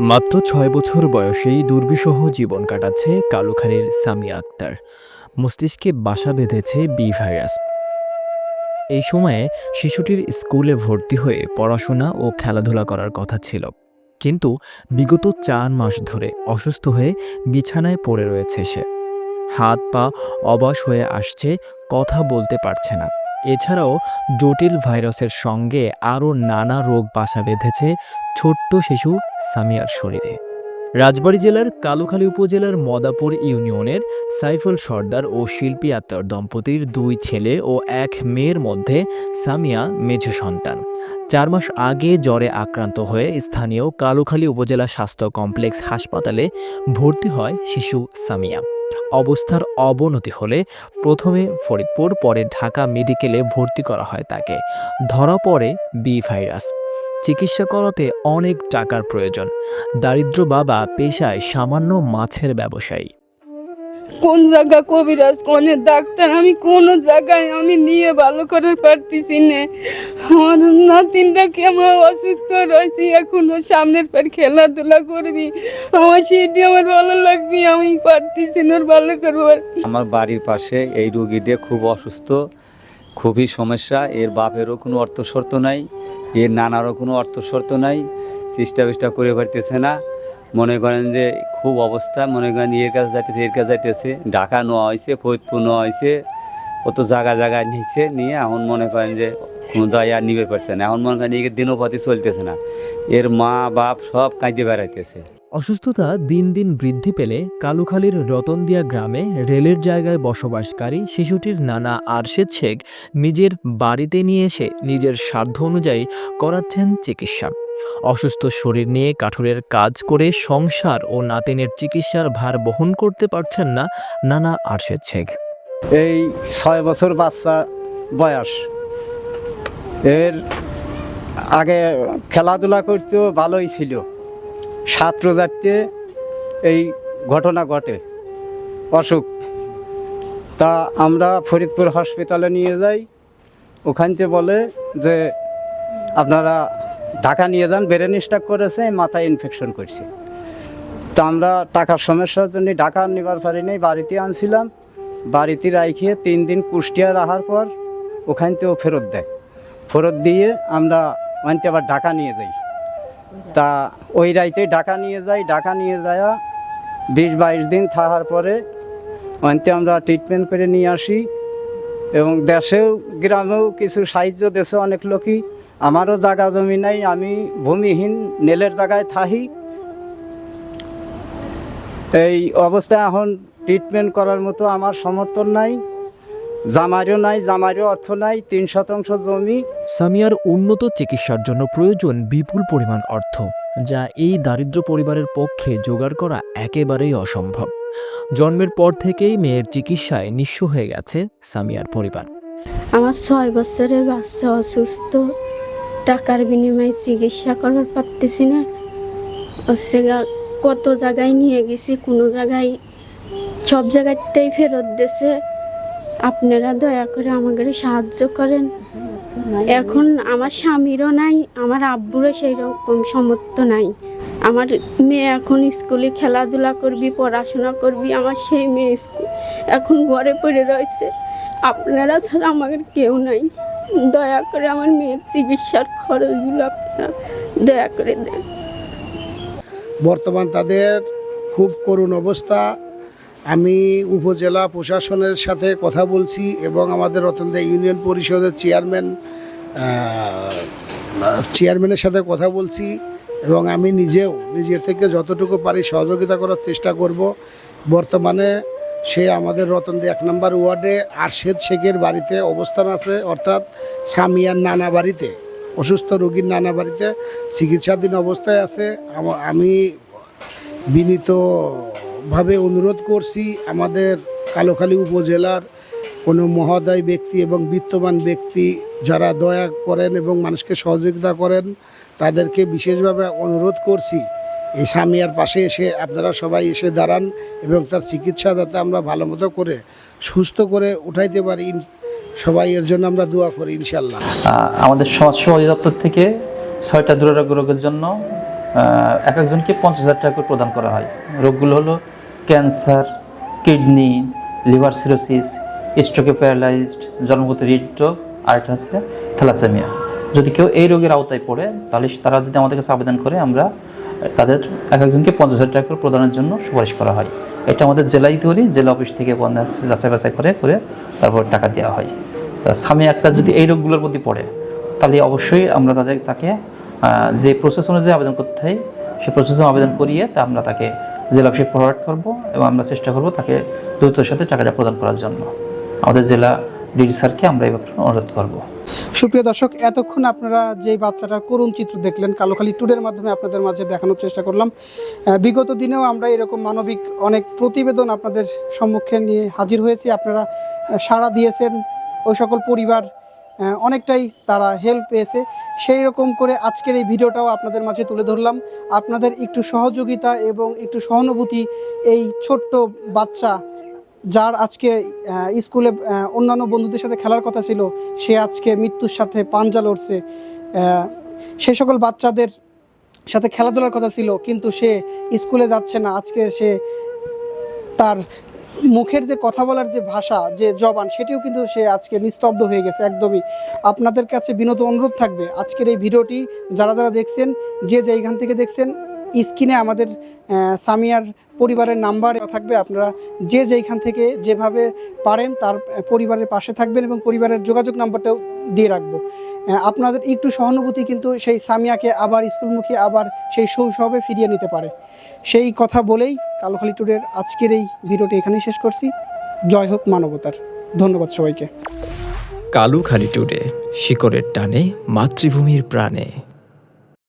মাত্র ৬ বছর বয়সেই দুর্বিষহ জীবন কাটাচ্ছে কালুখালীর সামিয়া আক্তার। মস্তিষ্কে বাসা বেঁধেছে বি ভাইরাস। এই সময়ে শিশুটির স্কুলে ভর্তি হয়ে পড়াশোনা ও খেলাধুলা করার কথা ছিল, কিন্তু বিগত ৪ মাস ধরে অসুস্থ হয়ে বিছানায় পড়ে রয়েছে সে। হাত পা অবশ হয়ে আসছে, কথা বলতে পারছে না। এছাড়াও জটিল ভাইরাসের সঙ্গে আরও নানা রোগ বাসা বেঁধেছে ছোট্ট শিশু সামিয়ার শরীরে। রাজবাড়ী জেলার কালুখালী উপজেলার মদাপুর ইউনিয়নের সাইফুল সর্দার ও শিল্পী আক্তার দম্পতির ২ ছেলে ও ১ মেয়ের মধ্যে সামিয়া মেঝ সন্তান। ৪ মাস আগে জ্বরে আক্রান্ত হয়ে স্থানীয় কালুখালী উপজেলা স্বাস্থ্য কমপ্লেক্স হাসপাতালে ভর্তি হয় শিশু সামিয়া। অবস্থার অবনতি হলে প্রথমে ফরিদপুর, পরে ঢাকা মেডিকেলে ভর্তি করা হয় তাকে। ধরা পড়ে বি ভাইরাস। চিকিৎসা করাতে অনেক টাকার প্রয়োজন। দারিদ্র বাবা পেশায় সামান্য মাছের ব্যবসায়ী। কোন জায়গা কবিরাজ, কোন ডাক্তার, আমি কোন জায়গায় আমি নিয়ে ভালো করে পারতেছি না। আমার নাতিনটা কেমন অসুস্থ রয়েছে, এখনো সামনের পর খেলাধুলা করবি, আমার সেটি আমার ভালো লাগবে, আমি পারতেছি না ভালো করবো। আমার বাড়ির পাশে এই রুগীটা খুব অসুস্থ, খুবই সমস্যা। এর বাপেরও কোনো অর্থ শর্ত নাই, এর নানারও কোনো অর্থ শর্ত নাই, চেষ্টা করে পারতেছে না। মনে করেন যে খুব অবস্থা, মনে করেন এর কাছে যাইতেছে, ঢাকা নেওয়া হয়েছে, ফরিদপুর নেওয়া হয়েছে, কত জায়গায় নিয়ে এখন মনে করেন যে কোনো জায়গায় আর নিবে পারছে না। এখন মনে করেন এর দিনপাতি চলতেছে না, এর মা বাপ সব কাঁদে বেড়াইতেছে। অসুস্থতা দিন দিন বৃদ্ধি পেলে কালুখালীর রতনদিয়া গ্রামে রেলের জায়গায় বসবাসকারী শিশুটির নানা আরশেদ শেখ নিজের বাড়িতে নিয়ে এসে নিজের সাধ্য অনুযায়ী করাচ্ছেন চিকিৎসা। অসুস্থ শরীর নিয়ে কাঠুরের কাজ করে সংসার ও নাতিনের চিকিৎসার ভার বহন করতে পারছেন না নানা আরশেদ শেখ। এই ৬ বছর বাচ্চা বয়স, এর আগে খেলাধুলা করতেও ভালোই ছিল। ৭ রোজাতে এই ঘটনা ঘটে, অসুখ। তা আমরা ফরিদপুর হসপিটালে নিয়ে যাই, ওখান থেকে বলে যে আপনারা ঢাকা নিয়ে যান, ব্রেন স্ট্রোক করেছে, মাথায় ইনফেকশন করছে। তা আমরা টাকার সমস্যার জন্য ঢাকা নিবার পারি নাই, বাড়িতে আনছিলাম। বাড়িতে রাখিয়ে 3 দিন কুষ্টিয়া রাখার পর ওখান থেকেও ফেরত দিয়ে আমরা ওখান থেকে আবার ঢাকা নিয়ে যাই। তা ওই রাইতে ঢাকা নিয়ে যাই, ঢাকা নিয়ে যাওয়া 20-22 দিন থাকার পরে ওখান থেকে আমরা ট্রিটমেন্ট করে নিয়ে আসি। এবং দেশেও গ্রামেও কিছু সাহায্য দেশে অনেক লোকই। আমারও জায়গা জমি নাই, আমি ভূমিহীন, নেলের জায়গায় থাকি। এই অবস্থায় এখন ট্রিটমেন্ট করার মতো আমার সমর্থন নাই, জামাইরও অর্থ নাই। 3 শতাংশ জমি। সামিয়ার উন্নত চিকিৎসার জন্য প্রয়োজন বিপুল পরিমাণ অর্থ, যা এই দারিদ্র পরিবারের পক্ষে জোগাড় করা একেবারেই অসম্ভব। জন্মের পর থেকেই মেয়ের চিকিৎসায় নিঃস্ব হয়ে গেছে সামিয়ার পরিবার। আমার 6 বছরের বাচ্চা অসুস্থ, টাকার বিনিময়ে চিকিৎসা করার পারতেছি না। কত জায়গায় নিয়ে গেছি, কোনো জায়গায় সব জায়গাতেই ফেরত দিয়েছে। আপনারা দয়া করে আমাকে সাহায্য করেন। এখন আমার স্বামীরও নাই, আমার আব্বুরও সেই রকম সামর্থ্য নাই। আমার মেয়ে এখন স্কুলে খেলাধুলা করবি, পড়াশোনা করবি, আমার সেই মেয়ে এখন ঘরে পড়ে রয়েছে। আপনারা ছাড়া আমাদের কেউ নাই। দয়া করে আমার মেয়ের চিকিৎসার খরচগুলো আপনারা দয়া করে দেন। বর্তমান তাদের খুব করুণ অবস্থা। আমি উপজেলা প্রশাসনের সাথে কথা বলছি এবং আমাদের রতনদিয়া ইউনিয়ন পরিষদের চেয়ারম্যানের সাথে কথা বলছি, এবং আমি নিজের থেকে যতটুকু পারি সহযোগিতা করার চেষ্টা করব। বর্তমানে সে আমাদের রতনদিয়া 1 নম্বর ওয়ার্ডে আরশেদ শেখের বাড়িতে অবস্থান আছে, অর্থাৎ সামিয়ার নানা বাড়িতে, অসুস্থ রোগীর নানা বাড়িতে চিকিৎসাধীন অবস্থায় আছে। আমি বিনীতভাবে অনুরোধ করছি আমাদের কালুখালী উপজেলার কোনো মহোদয় ব্যক্তি এবং বিত্তবান ব্যক্তি যারা দয়া করেন এবং মানুষকে সহযোগিতা করেন, তাদেরকে বিশেষভাবে অনুরোধ করছি এই সামিয়ার পাশে এসে আপনারা সবাই এসে দাঁড়ান এবং তার চিকিৎসা যাতে আমরা ভালো মতো করে সুস্থ করে উঠাইতে পারি। সবাই এর জন্য আমরা দোয়া করি ইনশাল্লাহ। আমাদের সমাজসেবা অধিদপ্তর থেকে 6টা দুরারোগ্য রোগের জন্য এক একজনকে 50,000 টাকা করে প্রদান করা হয়। রোগগুলো হলো ক্যান্সার, কিডনি, লিভার সিরোসিস, স্ট্রোকে প্যারালাইজড, জন্মগত হৃদরোগ, আর একটা হচ্ছে থ্যালাসেমিয়া। যদি কেউ এই রোগের আওতায় পড়ে তাহলে তারা যদি আমাদের কাছে আবেদন করে আমরা তাদের এক একজনকে 50,000 টাকা করে প্রদানের জন্য সুপারিশ করা হয়। এটা আমাদের জেলায় তৈরি, জেলা অফিস থেকে যাচাই বাছাই করে তারপর টাকা দেওয়া হয়। তা সামিয়া আক্তার যদি এই রোগগুলোর মধ্যে পড়ে তাহলে অবশ্যই আমরা তাকে যে প্রসেস অনুযায়ী আবেদন করতে হয় সেই প্রসেসে আবেদন করিয়ে তা আমরা তাকে জেলা অফিসে ফরওয়ার্ড করব এবং আমরা চেষ্টা করব তাকে দ্রুততার সাথে টাকাটা প্রদান করার জন্য। আমাদের জেলা ডিডি স্যারকে আমরা এই ব্যাপারে অনুরোধ করব। সুপ্রিয় দর্শক, এতক্ষণ আপনারা যেই বাচ্চাটার করুণ চিত্র দেখলেন কালোখালী টুডের মাধ্যমে আপনাদের মাঝে দেখানোর চেষ্টা করলাম। বিগত দিনেও আমরা এরকম মানবিক অনেক প্রতিবেদন আপনাদের সম্মুখে নিয়ে হাজির হয়েছি। আপনারা সাড়া দিয়েছেন, ওই সকল পরিবার অনেকটাই তারা হেল্প পেয়েছে। সেই রকম করে আজকের এই ভিডিওটাও আপনাদের মাঝে তুলে ধরলাম। আপনাদের একটু সহযোগিতা এবং একটু সহানুভূতি, এই ছোট্ট বাচ্চা যার আজকে স্কুলে অন্যান্য বন্ধুদের সাথে খেলার কথা ছিল, সে আজকে মৃত্যুর সাথে পাঞ্জা লড়ছে। সেই সকল বাচ্চাদের সাথে খেলাধুলার কথা ছিল, কিন্তু সে স্কুলে যাচ্ছে না। আজকে সে তার মুখের যে কথা বলার যে ভাষা, যে জবান, সেটিও কিন্তু সে আজকে নিস্তব্ধ হয়ে গেছে একদমই। আপনাদের কাছে বিনত অনুরোধ থাকবে, আজকের এই ভিডিওটি যারা যারা দেখছেন, যে যেইখান থেকে দেখছেন, স্ক্রিনে আমাদের সামিয়ার পরিবারের নাম্বার থাকবে। আপনারা যে যেইখান থেকে যেভাবে পারেন তার পরিবারের পাশে থাকবেন এবং পরিবারের যোগাযোগ নাম্বারটাও দিয়ে রাখবো। আপনাদের একটু সহানুভূতি কিন্তু সেই সামিয়াকে আবার স্কুলমুখী, আবার সেই শৈশবে ফিরিয়ে নিতে পারে। সেই কথা বলেই কালোখালী টুডের আজকের এই ভিডিওটি এখানেই শেষ করছি। জয় হোক মানবতার। ধন্যবাদ সবাইকে। কালুখালী টুডে, শিকড়ের টানে মাতৃভূমির প্রাণে।